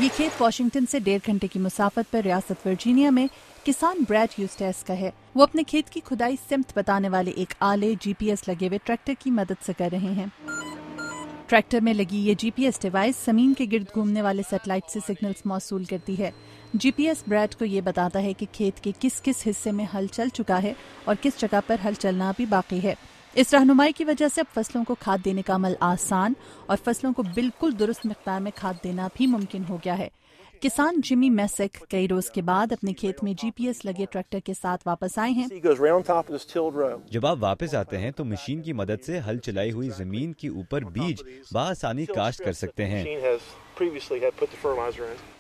یہ کھیت واشنگٹن سے 1.5 گھنٹے کی مسافت پر ریاست ورجینیا میں کسان بریڈ یوسٹیس کا ہے۔ وہ اپنے کھیت کی کھدائی سمت بتانے والے ایک آلے GPS لگے ہوئے ٹریکٹر کی مدد سے کر رہے ہیں۔ ٹریکٹر میں لگی یہ GPS ڈیوائس زمین کے گرد گھومنے والے سیٹلائٹ سے سگنلز موصول کرتی ہے۔ GPS بریڈ کو یہ بتاتا ہے کہ کھیت کے کس کس حصے میں ہل چل چکا ہے اور کس جگہ پر ہل چلنا ابھی باقی ہے۔ اس رہنمائی کی وجہ سے اب فصلوں کو کھاد دینے کا عمل آسان اور فصلوں کو بالکل درست مقدار میں کھاد دینا بھی ممکن ہو گیا ہے۔ کسان جمی میسک کئی روز کے بعد اپنے کھیت میں GPS لگے ٹریکٹر کے ساتھ واپس آئے ہیں۔ جب آپ واپس آتے ہیں تو مشین کی مدد سے ہل چلائی ہوئی زمین کے اوپر بیج بآسانی کاشت کر سکتے ہیں۔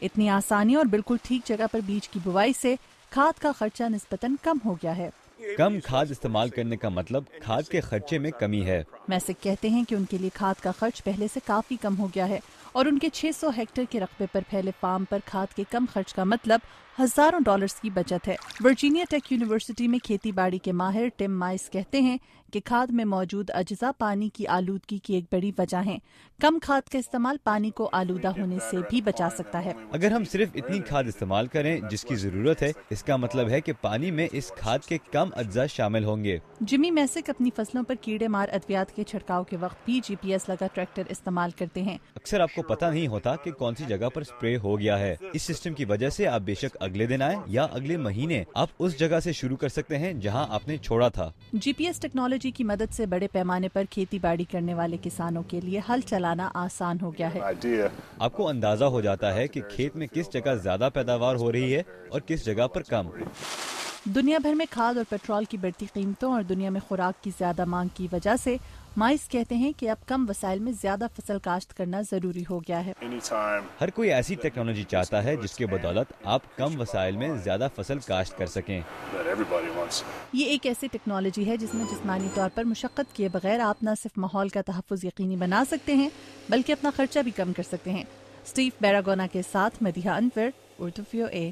اتنی آسانی اور بالکل ٹھیک جگہ پر بیج کی بوائی سے کھاد کا خرچہ نسبتاً کم ہو گیا ہے۔ کم کھاد استعمال کرنے کا مطلب کھاد کے خرچے میں کمی ہے۔ میسک کہتے ہیں کہ ان کے لیے کھاد کا خرچ پہلے سے کافی کم ہو گیا ہے اور ان کے 600 ہیکٹر کے رقبے پر پھیلے فارم پر کھاد کے کم خرچ کا مطلب ہزاروں ڈالرز کی بچت ہے۔ ورجینیا ٹیک یونیورسٹی میں کھیتی باڑی کے ماہر ٹم مائس کہتے ہیں کہ کھاد میں موجود اجزاء پانی کی آلودگی کی ایک بڑی وجہ ہیں۔ کم کھاد کا استعمال پانی کو آلودہ ہونے سے بھی بچا سکتا ہے۔ اگر ہم صرف اتنی کھاد استعمال کریں جس کی ضرورت ہے، اس کا مطلب ہے کہ پانی میں اس کھاد کے کم اجزاء شامل ہوں گے۔ جمی میسک اپنی فصلوں پر کیڑے مار ادویات کے چھڑکاؤ کے وقت بھی GPS لگا ٹریکٹر استعمال کرتے ہیں۔ اکثر آپ کو پتہ نہیں ہوتا کہ کون سی جگہ پر اسپرے ہو گیا ہے۔ اس سسٹم کی وجہ سے آپ بے شک اگلے دن آئیں یا اگلے مہینے آپ اس جگہ سے شروع کر سکتے ہیں جہاں آپ نے چھوڑا تھا۔ GPS ٹیکنالوجی کی مدد سے بڑے پیمانے پر کھیتی باڑی کرنے والے کسانوں کے لیے ہل چلانا آسان ہو گیا ہے۔ آپ کو اندازہ ہو جاتا ہے کہ کھیت میں کس جگہ زیادہ پیداوار ہو رہی ہے اور کس جگہ پر کم۔ دنیا بھر میں کھاد اور پیٹرول کی بڑھتی قیمتوں اور دنیا میں خوراک کی زیادہ مانگ کی وجہ سے مائس کہتے ہیں کہ اب کم وسائل میں زیادہ فصل کاشت کرنا ضروری ہو گیا ہے۔ ہر کوئی ایسی ٹیکنالوجی چاہتا ہے جس کے بدولت آپ کم وسائل میں زیادہ فصل کاشت کر سکیں۔ یہ ایک ایسی ٹیکنالوجی ہے جس میں جسمانی طور پر مشقت کیے بغیر آپ نہ صرف ماحول کا تحفظ یقینی بنا سکتے ہیں بلکہ اپنا خرچہ بھی کم کر سکتے ہیں۔ اسٹیو بیراگونا کے ساتھ مدیحہ انور، اردو VOA۔